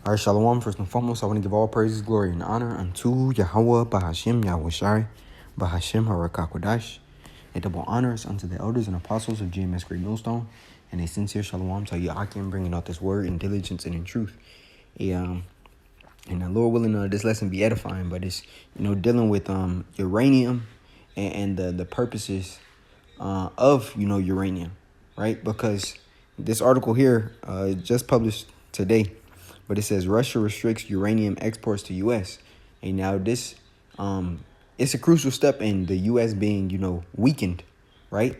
All right, Shalom. First and foremost, I want to give all praises, glory, and honor unto Yahweh, Bahashim, Yahushai, Bahashim, Harakakwadash. A double honors unto the elders and apostles of GMS Great Millstone, and a sincere Shalom to Yahakim, bringing out this word in diligence and in truth. And the Lord willing, this lesson be edifying, but it's, dealing with uranium and the purposes of, uranium, right? Because this article here just published today, but it says Russia restricts uranium exports to U.S. And now this, it's a crucial step in the U.S. being, weakened, right?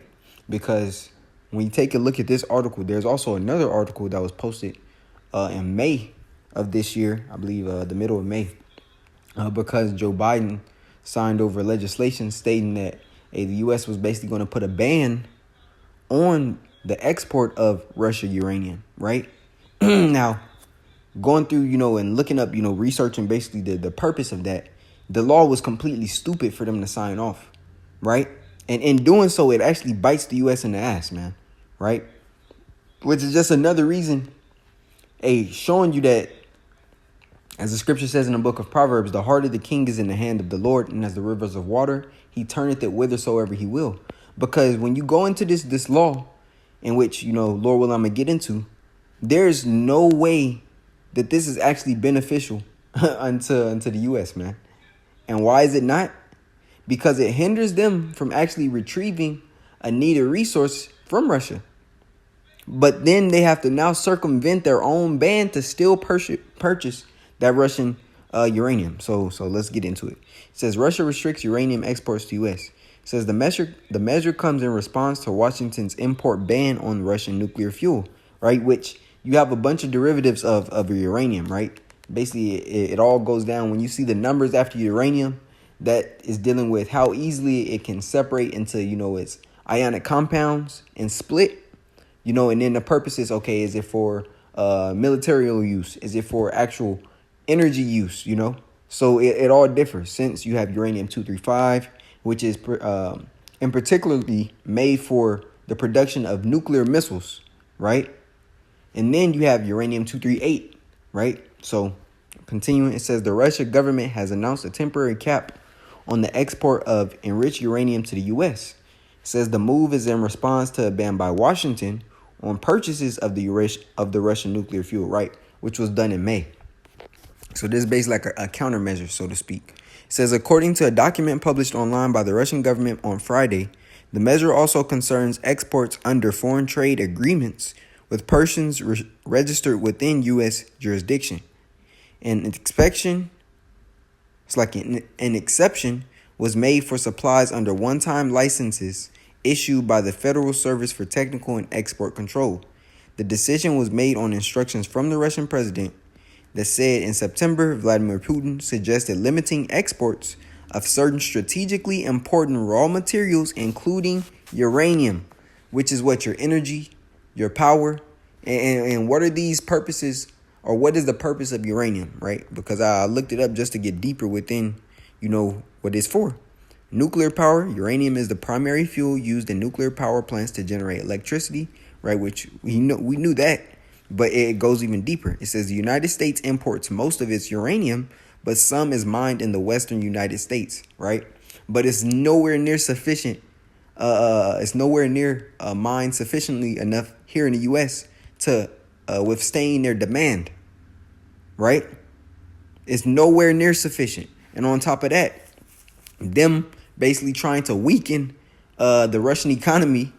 Because when you take a look at this article, there's also another article that was posted in May of this year, I believe the middle of May, because Joe Biden signed over legislation stating that the U.S. was basically going to put a ban on the export of Russia uranium, right? Now, going through, and looking up, researching basically the purpose of that, the law was completely stupid for them to sign off, right? And in doing so, it actually bites the U.S. in the ass, man, right? Which is just another reason, showing you that, as the scripture says in the book of Proverbs, the heart of the king is in the hand of the Lord, and as the rivers of water, he turneth it whithersoever he will. Because when you go into this law, in which, Lord will I'm going to get into, there's no way that this is actually beneficial unto the U.S., man. And why is it not? Because it hinders them from actually retrieving a needed resource from Russia. But then they have to now circumvent their own ban to still purchase that Russian uranium. So let's get into it. It says Russia restricts uranium exports to U.S. It says the measure comes in response to Washington's import ban on Russian nuclear fuel, right? Which you have a bunch of derivatives of uranium, right? Basically, it all goes down when you see the numbers after uranium. That is dealing with how easily it can separate into, its ionic compounds and split, and then the purpose is, okay, is it for military use? Is it for actual energy use, So it all differs, since you have uranium-235, which is in particularly made for the production of nuclear missiles, right? And then you have uranium-238, right? So continuing, it says the Russian government has announced a temporary cap on the export of enriched uranium to the U.S. It says the move is in response to a ban by Washington on purchases of the Russian nuclear fuel, right? Which was done in May. So this is basically like a countermeasure, so to speak. It says, according to a document published online by the Russian government on Friday, the measure also concerns exports under foreign trade agreements with persons registered within U.S. jurisdiction. An exception was made for supplies under one-time licenses issued by the Federal Service for Technical and Export Control. The decision was made on instructions from the Russian president that said in September, Vladimir Putin suggested limiting exports of certain strategically important raw materials, including uranium, which is what your energy, your power, and what are these purposes, or what is the purpose of uranium, right? Because I looked it up just to get deeper within, what it's for. Nuclear power, uranium is the primary fuel used in nuclear power plants to generate electricity, right? Which we knew that, but it goes even deeper. It says the United States imports most of its uranium, but some is mined in the western United States, right? But it's nowhere near sufficient. It's nowhere near mined sufficiently enough here in the U.S. to withstand their demand, right? It's nowhere near sufficient. And on top of that, them basically trying to weaken the Russian economy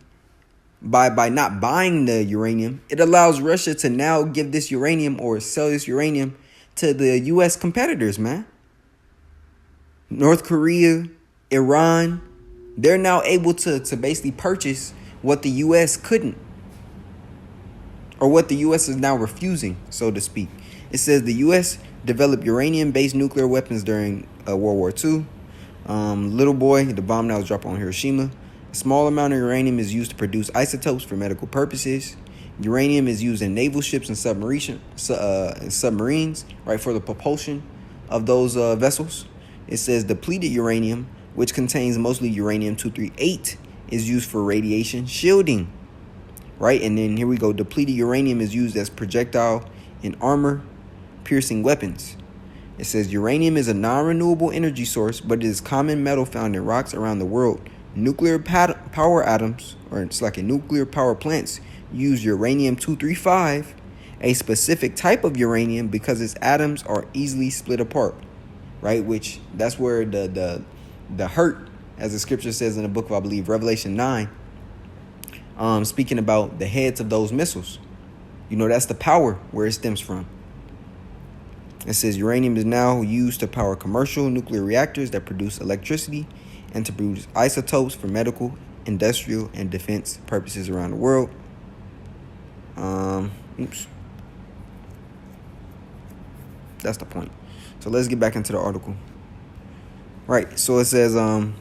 by not buying the uranium, it allows Russia to now give this uranium or sell this uranium to the U.S. competitors, man. North Korea, Iran, they're now able to basically purchase what the U.S. couldn't, or what the U.S. is now refusing, so to speak. It says the U.S. developed uranium-based nuclear weapons during World War II. Little boy, the bomb that was dropped on Hiroshima. A small amount of uranium is used to produce isotopes for medical purposes. Uranium is used in naval ships and submarines, right, for the propulsion of those vessels. It says depleted uranium, which contains mostly uranium-238, is used for radiation shielding, right? And then here we go. Depleted uranium is used as projectile in armor piercing weapons. It says uranium is a non-renewable energy source, but it is common metal found in rocks around the world. Nuclear power atoms, or it's like a nuclear power plants, use uranium-235, a specific type of uranium, because its atoms are easily split apart, right? Which that's where the hurt, as the scripture says in the book of, I believe, Revelation 9, speaking about the heads of those missiles. That's the power where it stems from. It says uranium is now used to power commercial nuclear reactors that produce electricity and to produce isotopes for medical, industrial, and defense purposes around the world. That's the point. So let's get back into the article. Right. So it says, in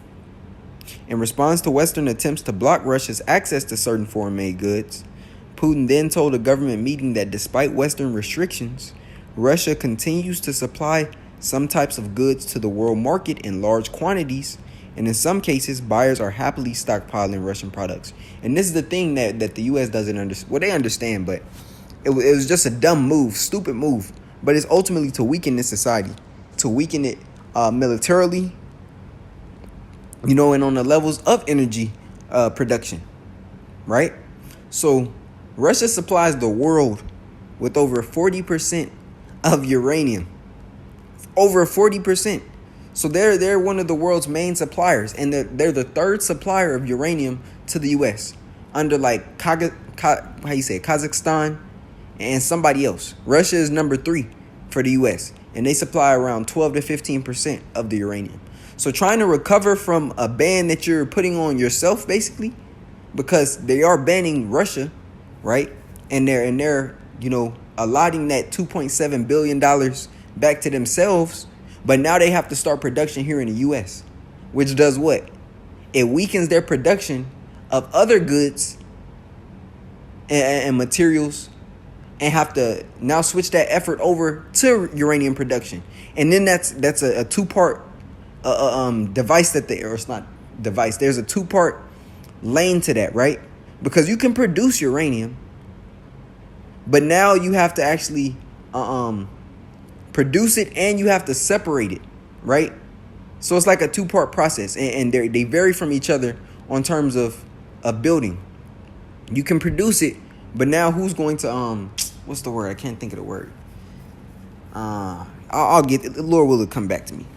response to Western attempts to block Russia's access to certain foreign-made goods, Putin then told a government meeting that despite Western restrictions, Russia continues to supply some types of goods to the world market in large quantities, and in some cases, buyers are happily stockpiling Russian products. And this is the thing that the U.S. doesn't understand. Well, they understand, but it was just a dumb move, stupid move. But it's ultimately to weaken this society, to weaken it militarily, and on the levels of energy production, right? So Russia supplies the world with over 40% of uranium. Over 40%. So they're one of the world's main suppliers, and they're the third supplier of uranium to the U.S. under like Kazakhstan and somebody else. Russia is number 3 for the U.S. and they supply around 12 to 15% of the uranium. So trying to recover from a ban that you're putting on yourself, basically, because they are banning Russia, right? And they're allotting that $2.7 billion back to themselves. But now they have to start production here in the U.S., which does what? It weakens their production of other goods and materials, and have to now switch that effort over to uranium production. And then that's a two-part device it's not device. There's a two-part lane to that, right? Because you can produce uranium, but now you have to actually produce it, and you have to separate it, right? So it's like a two-part process, and they vary from each other on terms of building. You can produce it, but now who's going to what's the word? I can't think of the word. I'll get it. The Lord will come back to me.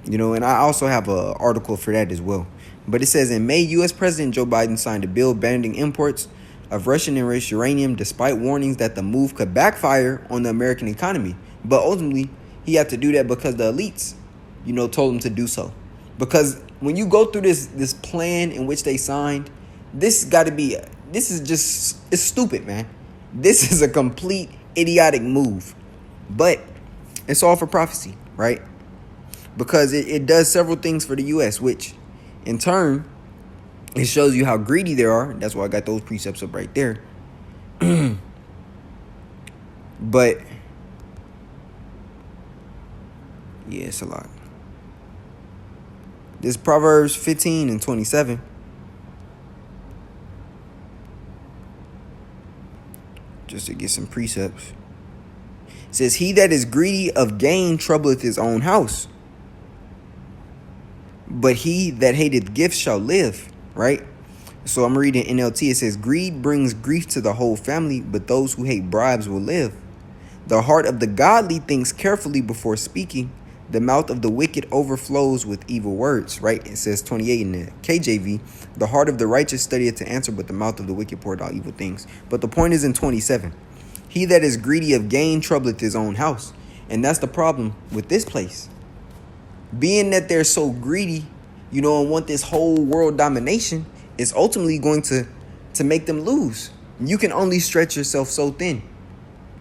And I also have an article for that as well. But it says, in May, U.S. President Joe Biden signed a bill banning imports of Russian-enriched uranium, despite warnings that the move could backfire on the American economy. But ultimately, he had to do that because the elites, told him to do so. Because when you go through this plan in which they signed, it's stupid, man. This is a complete idiotic move. But it's all for prophecy, right? Because it does several things for the U.S., which in turn, it shows you how greedy they are. That's why I got those precepts up right there. But yeah, it's a lot. This Proverbs 15 and 27. Just to get some precepts. It says, he that is greedy of gain troubleth his own house, but he that hateth gifts shall live, right? So I'm reading NLT. It says, greed brings grief to the whole family, but those who hate bribes will live. The heart of the godly thinks carefully before speaking. The mouth of the wicked overflows with evil words, right? It says 28 in the KJV. The heart of the righteous studieth to answer, but the mouth of the wicked poureth out evil things. But the point is in 27. He that is greedy of gain troubleth his own house. And that's the problem with this place. Being that they're so greedy, and want this whole world domination, is ultimately going to make them lose. You can only stretch yourself so thin,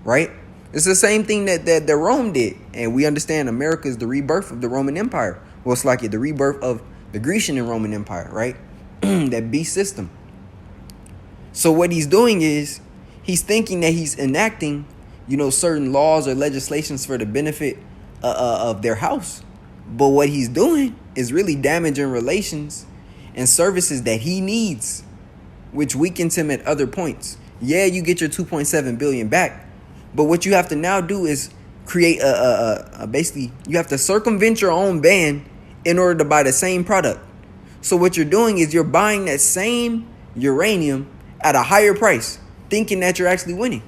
right? It's the same thing that Rome did. And we understand America is the rebirth of the Roman Empire. Well, it's like the rebirth of the Grecian and Roman Empire, right? That beast system. So what he's doing is he's thinking that he's enacting, certain laws or legislations for the benefit of their house. But what he's doing is really damaging relations and services that he needs, which weakens him at other points. Yeah, you get your $2.7 billion back. But what you have to now do is create basically you have to circumvent your own ban in order to buy the same product. So what you're doing is you're buying that same uranium at a higher price, thinking that you're actually winning.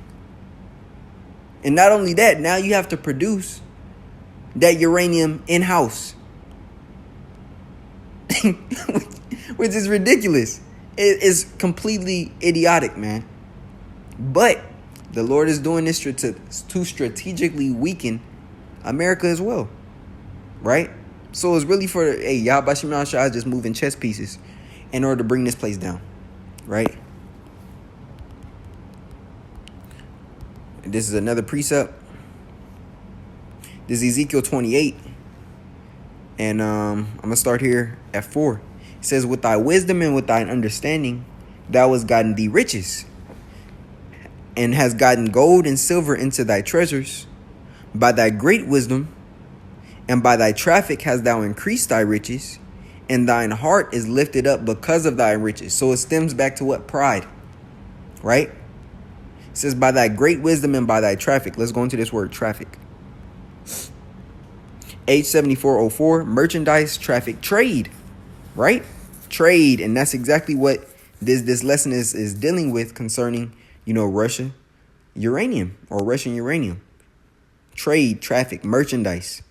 And not only that, now you have to produce that uranium in-house, which is ridiculous. It is completely idiotic, man. But the Lord is doing this to strategically weaken America as well, right? So it's really for, hey, Yahweh Bashim Yahshua is just moving chess pieces in order to bring this place down, right? This is another precept. This is Ezekiel 28. And I'm going to start here at 4. It says, with thy wisdom and with thine understanding, thou hast gotten thee riches, and hast gotten gold and silver into thy treasures. By thy great wisdom and by thy traffic hast thou increased thy riches, and thine heart is lifted up because of thy riches. So it stems back to what? Pride, right? It says, by thy great wisdom and by thy traffic. Let's go into this word, traffic. H7404, merchandise, traffic, trade, right? Trade. And that's exactly what this lesson is dealing with concerning, Russia uranium or Russian uranium. Trade, traffic, merchandise.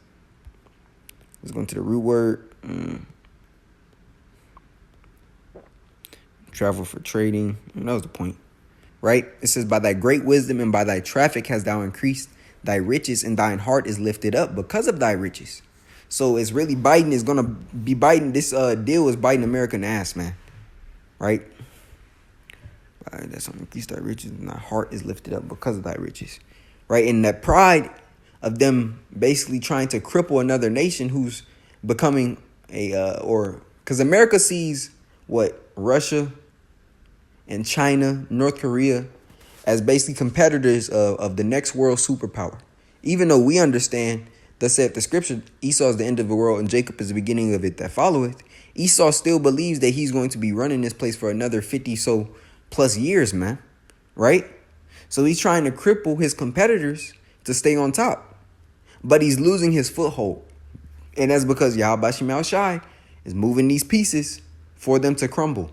Let's go into the root word. Travel for trading. That was the point, right? It says, by thy great wisdom and by thy traffic hast thou increased thy riches, and thine heart is lifted up because of thy riches. So it's really Biden is going to be biting. This deal is biting America in the ass, man. Right? That's increased thy riches, and thy heart is lifted up because of thy riches. Right? And that pride of them basically trying to cripple another nation who's becoming because America sees what Russia and China, North Korea, as basically competitors of the next world superpower. Even though we understand, thus saith the scripture, Esau is the end of the world and Jacob is the beginning of it that followeth, Esau still believes that he's going to be running this place for another 50 so plus years, man. Right? So he's trying to cripple his competitors to stay on top. But he's losing his foothold. And that's because Yahweh Bashim Yahshua is moving these pieces for them to crumble.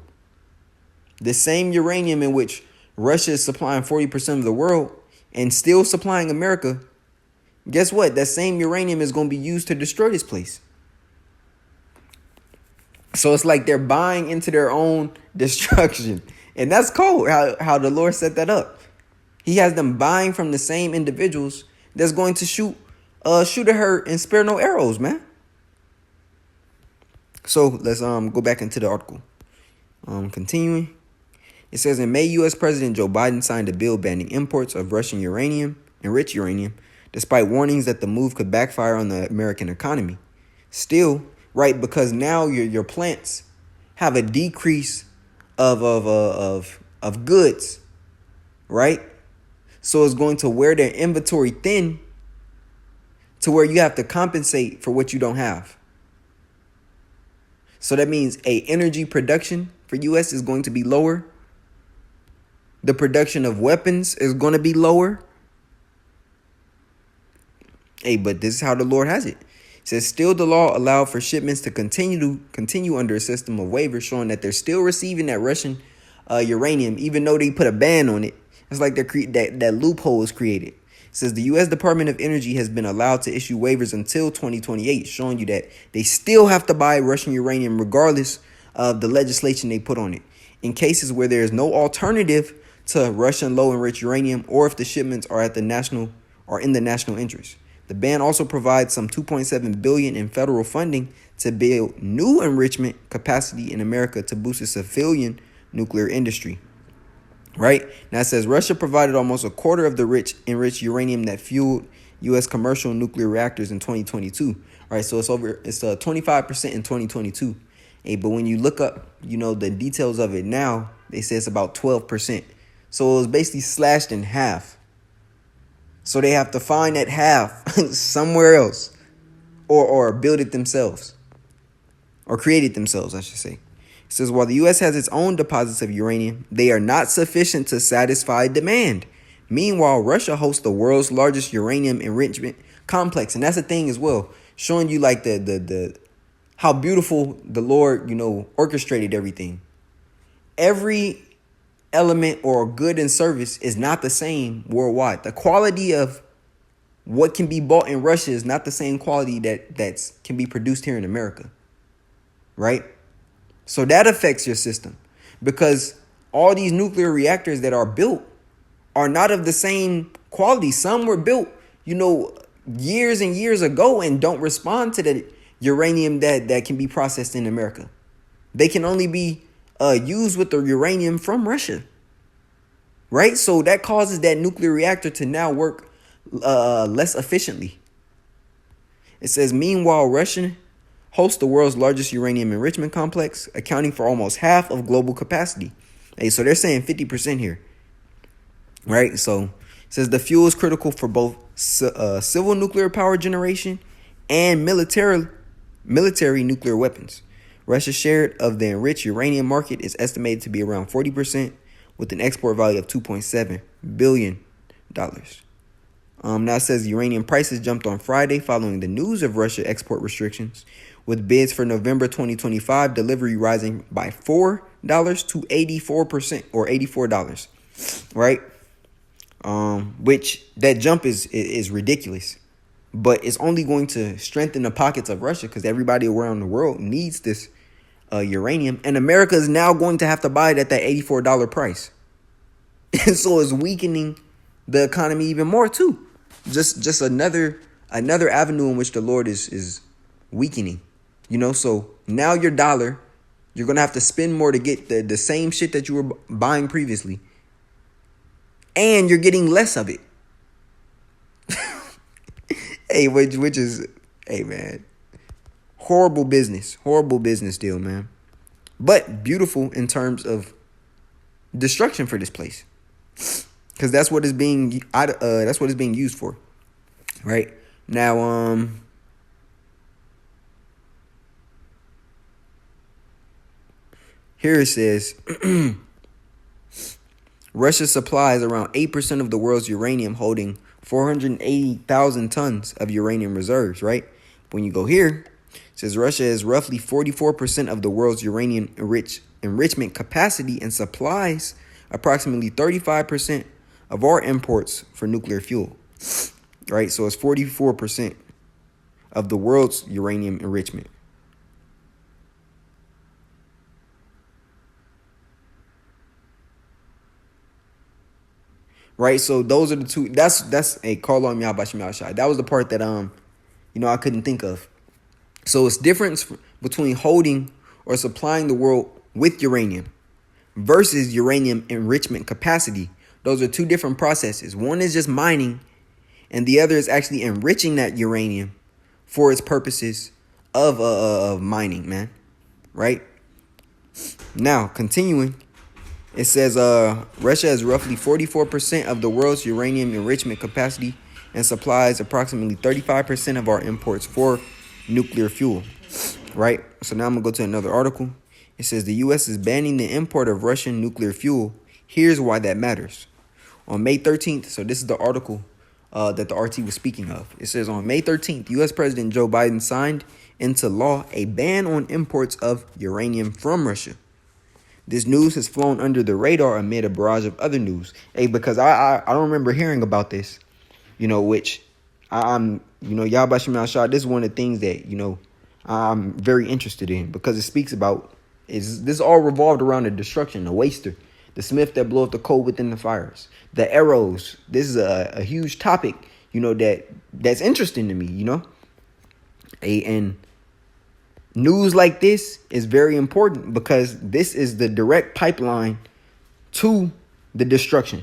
The same uranium in which Russia is supplying 40% of the world and still supplying America, guess what? That same uranium is going to be used to destroy this place. So it's like they're buying into their own destruction. And that's cold how the Lord set that up. He has them buying from the same individuals that's going to shoot at her and spare no arrows, man. So let's go back into the article. Continuing. It says, in May, U.S. President Joe Biden signed a bill banning imports of Russian uranium, enriched uranium, despite warnings that the move could backfire on the American economy. Still, right, because now your plants have a decrease of goods, right? So it's going to wear their inventory thin to where you have to compensate for what you don't have. So that means energy production for U.S. is going to be lower. The production of weapons is going to be lower. But this is how the Lord has it. It says, still the law allowed for shipments to continue under a system of waivers, showing that they're still receiving that Russian uranium, even though they put a ban on it. It's like that loophole was created. It says the U.S. Department of Energy has been allowed to issue waivers until 2028, showing you that they still have to buy Russian uranium regardless of the legislation they put on it. In cases where there is no alternative to Russian low-enriched uranium, or if the shipments are in the national interest. The ban also provides some $2.7 billion in federal funding to build new enrichment capacity in America to boost the civilian nuclear industry. Right? Now it says Russia provided almost a quarter of the enriched uranium that fueled U.S. commercial nuclear reactors in 2022. Right? So it's 25% in 2022. But when you look up, the details of it now, they say it's about 12%. So it was basically slashed in half. So they have to find that half somewhere else, or build it themselves, or create it themselves, I should say. It says, while the U.S. has its own deposits of uranium, they are not sufficient to satisfy demand. Meanwhile, Russia hosts the world's largest uranium enrichment complex, and that's a thing as well, showing you like the how beautiful the Lord, orchestrated everything. Every element or good and service is not the same worldwide. The quality of what can be bought in Russia is not the same quality that can be produced here in America, right? So that affects your system, because all these nuclear reactors that are built are not of the same quality. Some were built, years and years ago and don't respond to the uranium that can be processed in America. They can only be used with the uranium from Russia, right? So that causes that nuclear reactor to now work less efficiently. It says, meanwhile, Russia hosts the world's largest uranium enrichment complex, accounting for almost half of global capacity. Hey, so they're saying 50% here, right? So it says the fuel is critical for both civil nuclear power generation and military nuclear weapons. Russia's share of the enriched uranium market is estimated to be around 40%, with an export value of $2.7 billion. Now it says uranium prices jumped on Friday following the news of Russia export restrictions, with bids for November 2025 delivery rising by $4 to 84% or $84, right? Which that jump is ridiculous, but it's only going to strengthen the pockets of Russia, because everybody around the world needs this uranium, and America is now going to have to buy it at that $84 price. And so it's weakening the economy even more too. Just another avenue in which the Lord is weakening. So now your dollar, you're gonna have to spend more to get the same shit that you were buying previously, and you're getting less of it. Hey, which is, hey man, horrible business deal, man. But beautiful in terms of destruction for this place, because that's what it's being used for, right? Now, here it says Russia supplies around 8% of the world's uranium, holding 480,000 tons of uranium reserves, right? When you go here, it says Russia has roughly 44% of the world's uranium enrichment capacity and supplies approximately 35% of our imports for nuclear fuel, right? So it's 44% of the world's uranium enrichment. Right, so those are the two. That's a call on Yahbashim. That was the part that I couldn't think of. So it's difference between holding or supplying the world with uranium versus uranium enrichment capacity. Those are two different processes. One is just mining, and the other is actually enriching that uranium for its purposes of mining, man. Right? Now, continuing. It says Russia has roughly 44% of the world's uranium enrichment capacity and supplies approximately 35% of our imports for nuclear fuel, right? So now I'm going to go to another article. It says the U.S. is banning the import of Russian nuclear fuel. Here's why that matters. On May 13th, so this is the article that the RT was speaking of. It says on May 13th, U.S. President Joe Biden signed into law a ban on imports of uranium from Russia. This news has flown under the radar amid a barrage of other news. Hey, because I don't remember hearing about this, which I'm, Yahbashim Shah, this is one of the things that, I'm very interested in, because it speaks about, this all revolved around the destruction, the waster, the smith that blew up the coal within the fires, the arrows. This is a huge topic, that's interesting to me, and news like this is very important, because this is the direct pipeline to the destruction,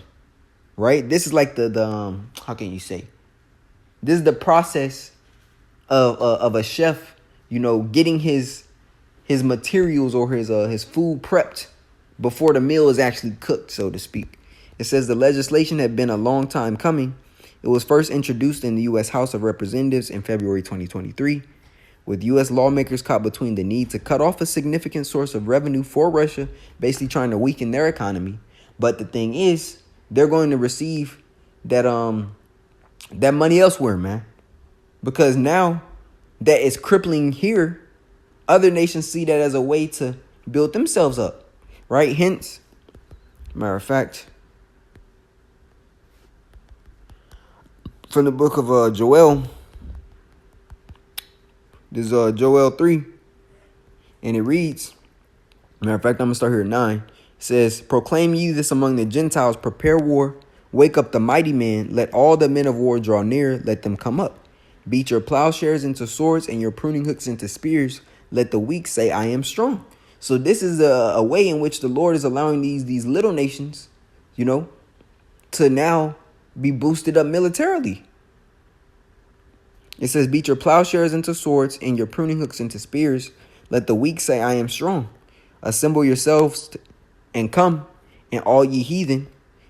right? This is like the how can you say? This is the process of a chef, getting his materials or his food prepped before the meal is actually cooked, so to speak. It says the legislation had been a long time coming. It was first introduced in the U.S. House of Representatives in February 2023. With U.S. lawmakers caught between the need to cut off a significant source of revenue for Russia, basically trying to weaken their economy. But the thing is, they're going to receive that money elsewhere, man. Because now that it's crippling here, other nations see that as a way to build themselves up, right? Hence, matter of fact, from the book of Joel, this is Joel 3, and it reads, matter of fact, I'm going to start here at 9. It says, proclaim ye this among the Gentiles, prepare war, wake up the mighty men, let all the men of war draw near, let them come up. Beat your plowshares into swords and your pruning hooks into spears. Let the weak say, I am strong. So this is a way in which the Lord is allowing these little nations, to now be boosted up militarily. It says, beat your plowshares into swords and your pruning hooks into spears. Let the weak say, I am strong. Assemble yourselves and come, and all ye heathen,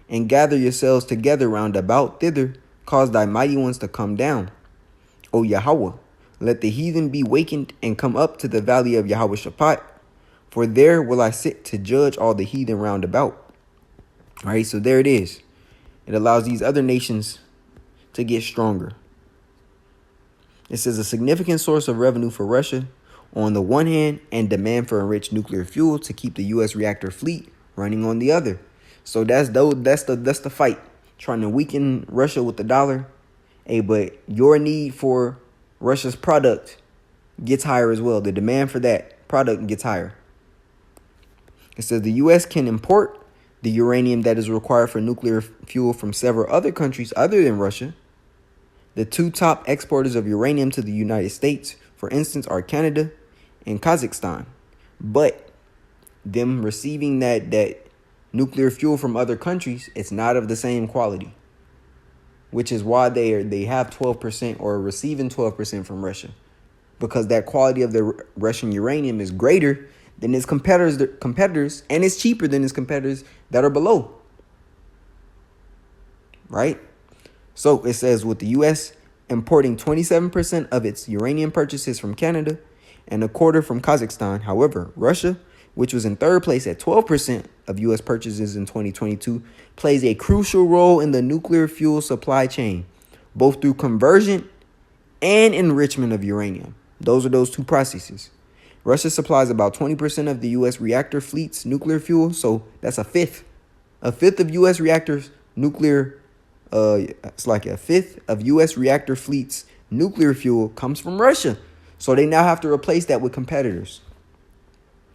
and gather yourselves together round about thither. Cause thy mighty ones to come down. O Yahweh, let the heathen be wakened and come up to the valley of Yahweh Shaphat, for there will I sit to judge all the heathen round about. All right, so there it is. It allows these other nations to get stronger. It says a significant source of revenue for Russia on the one hand, and demand for enriched nuclear fuel to keep the U.S. reactor fleet running on the other. So that's the fight, trying to weaken Russia with the dollar. Hey, but your need for Russia's product gets higher as well. The demand for that product gets higher. It says the U.S. can import the uranium that is required for nuclear fuel from several other countries other than Russia. The two top exporters of uranium to the United States, for instance, are Canada and Kazakhstan. But them receiving that nuclear fuel from other countries, it's not of the same quality, which is why they have 12% or receiving 12% from Russia, because that quality of the Russian uranium is greater than its competitors, and it's cheaper than its competitors that are below. Right? So it says with the U.S. importing 27% of its uranium purchases from Canada and a quarter from Kazakhstan. However, Russia, which was in third place at 12% of U.S. purchases in 2022, plays a crucial role in the nuclear fuel supply chain, both through conversion and enrichment of uranium. Those are those two processes. Russia supplies about 20% of the U.S. reactor fleet's nuclear fuel, so that's a fifth. A fifth of U.S. reactors nuclear. It's like a fifth of U.S. reactor fleet's nuclear fuel comes from Russia. So they now have to replace that with competitors.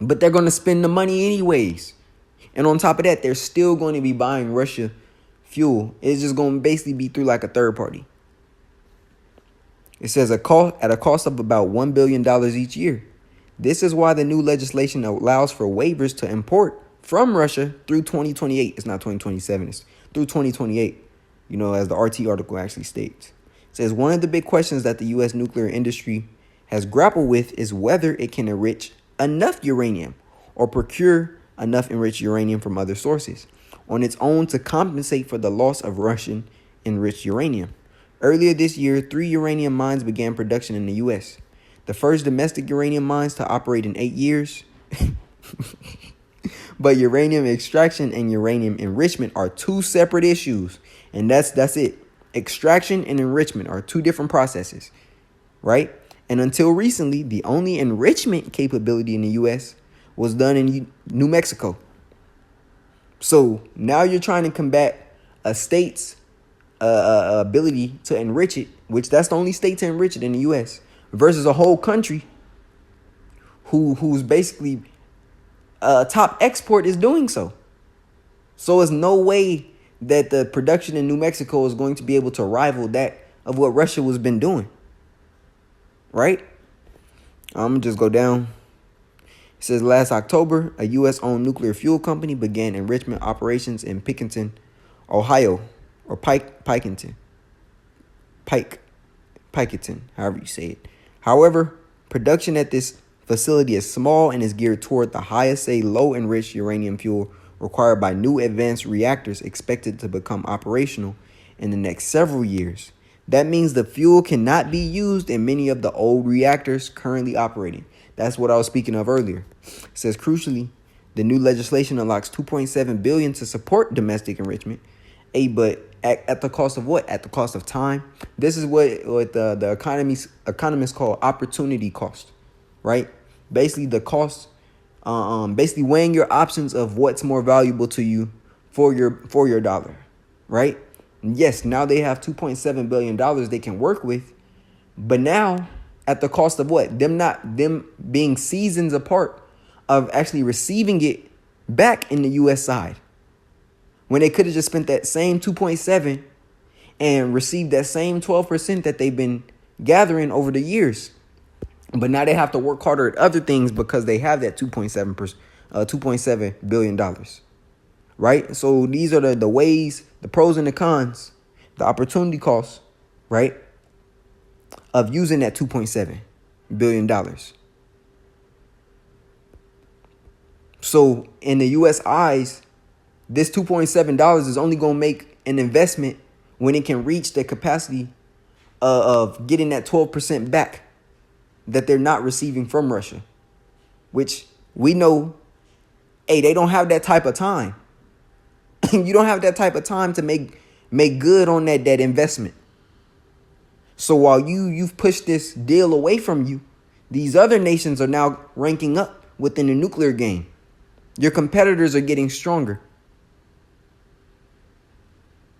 But they're going to spend the money anyways. And on top of that, they're still going to be buying Russia fuel. It's just going to basically be through like a third party. It says at a cost of about $1 billion each year. This is why the new legislation allows for waivers to import from Russia through 2028. It's not 2027. It's through 2028. As the RT article actually states. It says one of the big questions that the U.S. nuclear industry has grappled with is whether it can enrich enough uranium or procure enough enriched uranium from other sources on its own to compensate for the loss of Russian enriched uranium. Earlier this year, 3 uranium mines began production in the U.S. The first domestic uranium mines to operate in 8 years. But uranium extraction and uranium enrichment are two separate issues. And that's it. Extraction and enrichment are two different processes, right? And until recently, the only enrichment capability in the U.S. was done in New Mexico. So now you're trying to combat a state's ability to enrich it, which that's the only state to enrich it in the U.S., versus a whole country who's basically top export is doing so. So there's no way that the production in New Mexico is going to be able to rival that of what Russia was been doing. Right? I'm going to just go down. It says last October, a U.S.-owned nuclear fuel company began enrichment operations in Piketon, Ohio, or Piketon, however you say it. However, production at this facility is small and is geared toward the highest low enriched uranium fuel required by new advanced reactors expected to become operational in the next several years. That means the fuel cannot be used in many of the old reactors currently operating. That's what I was speaking of earlier. It says, crucially, the new legislation unlocks $2.7 billion to support domestic enrichment. But At the cost of what? At the cost of time. This is what the economists call opportunity cost, right? Basically the cost, basically weighing your options of what's more valuable to you for your dollar, right? And yes, now they have $2.7 billion they can work with, but now at the cost of what? Them being seasons apart of actually receiving it back in the US side. When they could have just spent that same 2.7 and received that same 12% that they've been gathering over the years. But now they have to work harder at other things because they have that $2.7 billion. Right? So these are the ways, the pros and the cons, the opportunity costs, right, of using that $2.7 billion. So in the US eyes, this $2.7 is only going to make an investment when it can reach the capacity of getting that 12% back that they're not receiving from Russia, which we know, hey, they don't have that type of time. You don't have that type of time to make good on that investment. So while you've pushed this deal away from you, these other nations are now ranking up within the nuclear game. Your competitors are getting stronger.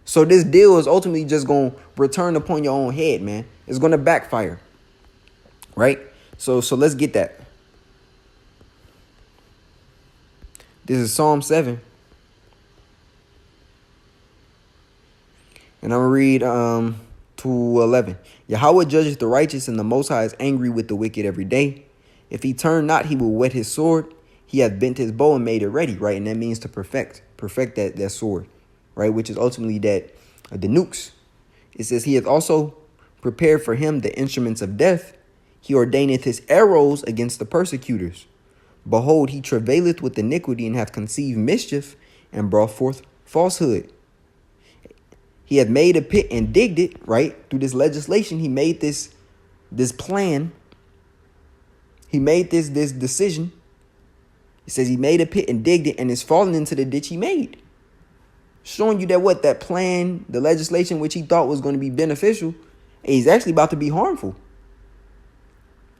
So this deal is ultimately just going to return upon your own head, man. It's going to backfire. Right? So let's get that. This is Psalm 7. And I'm going to read to 11. Yahweh judges the righteous, and the Most High is angry with the wicked every day. If he turn not, he will whet his sword. He hath bent his bow and made it ready, right? And that means to perfect that sword, right? Which is ultimately the nukes. It says he hath also prepared for him the instruments of death. He ordaineth his arrows against the persecutors. Behold, he travaileth with iniquity and hath conceived mischief and brought forth falsehood. He hath made a pit and digged it, right? Through this legislation, he made this plan. He made this decision. It says he made a pit and digged it and is falling into the ditch he made. Showing you that that plan, the legislation which he thought was going to be beneficial, is actually about to be harmful.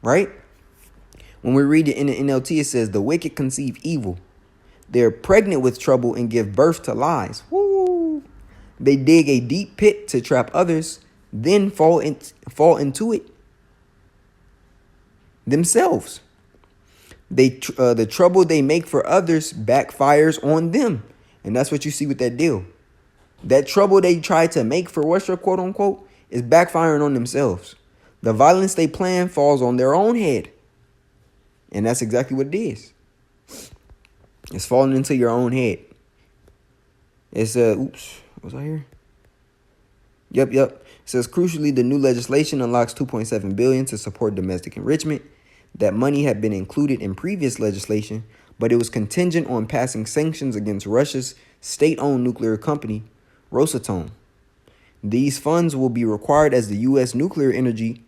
Right? When we read it in the NLT, it says, the wicked conceive evil. They're pregnant with trouble and give birth to lies. Woo! They dig a deep pit to trap others, then fall into it themselves. The trouble they make for others backfires on them. And that's what you see with that deal. That trouble they try to make for Russia, quote unquote, is backfiring on themselves. The violence they plan falls on their own head. And that's exactly what it is. It's falling into your own head. It's oops, was I here? Yep. It says crucially, the new legislation unlocks $2.7 billion to support domestic enrichment. That money had been included in previous legislation, but it was contingent on passing sanctions against Russia's state-owned nuclear company, Rosatom. These funds will be required as the U.S. nuclear energy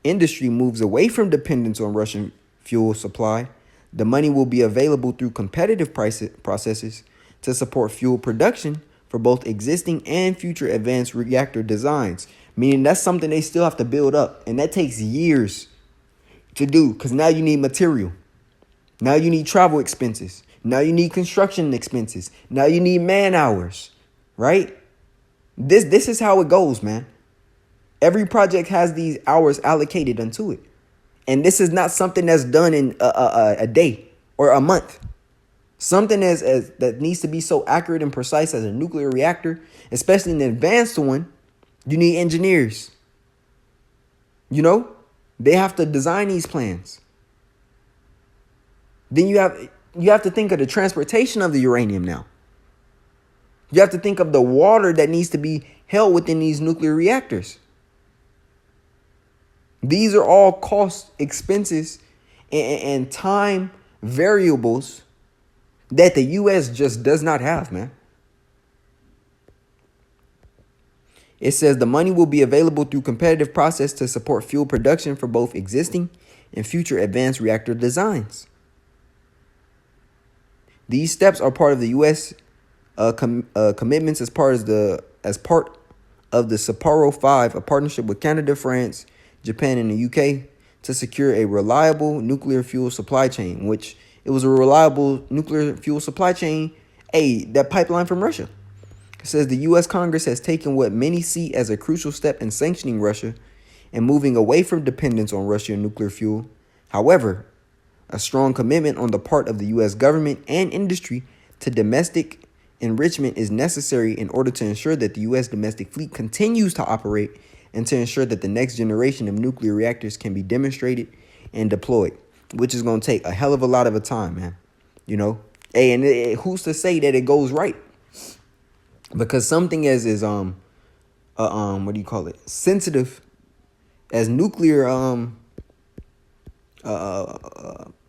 industry moves away from dependence on Russian fuel supply. The money will be available through competitive processes to support fuel production for both existing and future advanced reactor designs, meaning that's something they still have to build up, and that takes years to do, because now you need material. Now you need travel expenses. Now you need construction expenses. Now you need man hours, right? This is how it goes, man. Every project has these hours allocated unto it. And this is not something that's done in a day or a month. Something that needs to be so accurate and precise as a nuclear reactor, especially an advanced one, you need engineers. You know? They have to design these plans. Then you have to think of the transportation of the uranium now. You have to think of the water that needs to be held within these nuclear reactors. These are all cost, expenses, and time variables that the U.S. just does not have, man. It says the money will be available through competitive process to support fuel production for both existing and future advanced reactor designs. These steps are part of the U.S. Commitments as part of the Sapporo 5, a partnership with Canada, France, Japan, and the UK to secure a reliable nuclear fuel supply chain, which it was a reliable nuclear fuel supply chain, that pipeline from Russia. It says the U.S. Congress has taken what many see as a crucial step in sanctioning Russia and moving away from dependence on Russian nuclear fuel. However, a strong commitment on the part of the U.S. government and industry to domestic enrichment is necessary in order to ensure that the U.S. domestic fleet continues to operate and to ensure that the next generation of nuclear reactors can be demonstrated and deployed, which is going to take a hell of a lot of a time, man. You know, and who's to say that it goes right? Because something as is what do you call it? Sensitive as nuclear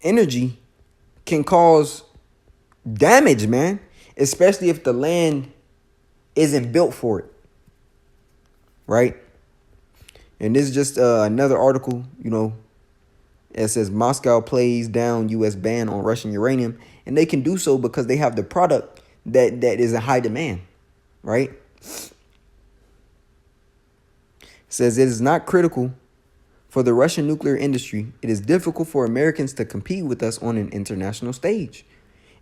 energy can cause damage, man, especially if the land isn't built for it, right? And this is just another article, you know, it says Moscow plays down U.S. ban on Russian uranium, and they can do so because they have the product that is in high demand, right? It says it is not critical for the Russian nuclear industry. It is difficult for Americans to compete with us on an international stage.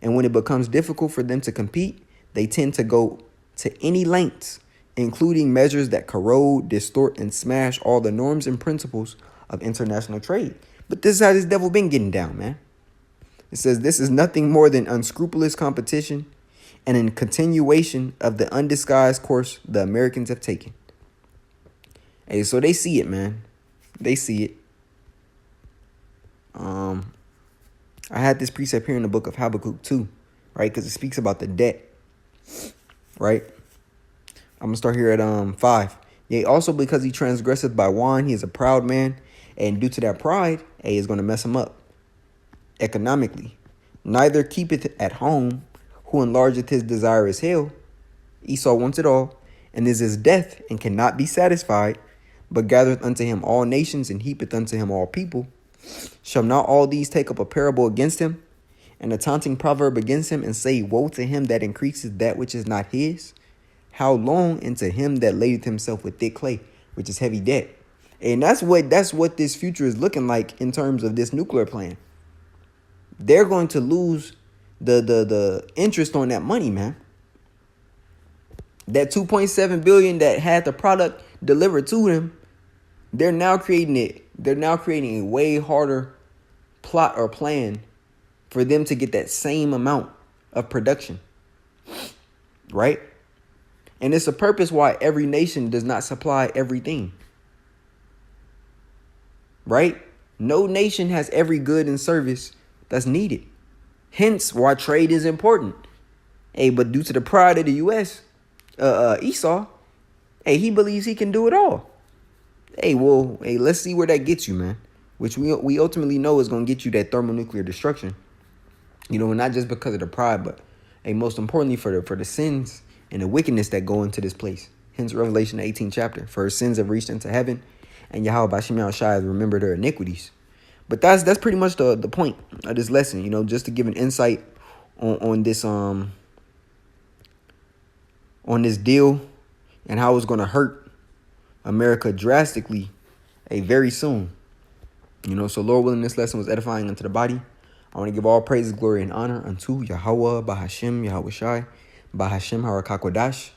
And when it becomes difficult for them to compete, they tend to go to any lengths, including measures that corrode, distort, and smash all the norms and principles of international trade. But this is how this devil been getting down, man. It says this is nothing more than unscrupulous competition and a continuation of the undisguised course the Americans have taken. Hey, so they see it, man. They see it. I had this precept here in the book of Habakkuk 2, right? Because it speaks about the debt, right? I'm going to start here at 5. Yea, also because he transgresseth by wine, he is a proud man. And due to that pride, is going to mess him up economically. Neither keepeth at home, who enlargeth his desire as hell. Esau wants it all, and is his death, and cannot be satisfied, but gathereth unto him all nations, and heapeth unto him all people. Shall not all these take up a parable against him, and a taunting proverb against him, and say, woe to him that increaseth that which is not his? How long unto him that ladeth himself with thick clay, which is heavy debt? And that's what this future is looking like in terms of this nuclear plan. They're going to lose the interest on that money, man. That 2.7 billion that had the product delivered to them, they're now creating it. They're now creating a way harder plot or plan for them to get that same amount of production, right? And it's a purpose why every nation does not supply everything, right? No nation has every good and service that's needed. Hence why trade is important. But due to the pride of the U.S., Esau, he believes he can do it all. Let's see where that gets you, man. Which we ultimately know is going to get you that thermonuclear destruction. You know, not just because of the pride, but most importantly for the sins and the wickedness that go into this place. Hence Revelation 18 chapter. For his sins have reached into heaven, and Yahweh Bashim Yahushai has remembered their iniquities. But that's pretty much the point of this lesson, you know, just to give an insight on this deal and how it's going to hurt America drastically very soon. You know, so Lord willing, this lesson was edifying unto the body. I want to give all praises, glory, and honor unto Yahweh, Bahashim, Yahushai, Bahashim, Harakakwadash.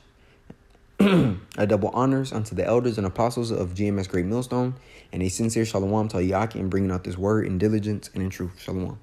A double honors unto the elders and apostles of GMS Great Millstone, and a sincere shalom to Yaki in bringing out this word in diligence and in truth. Shalom.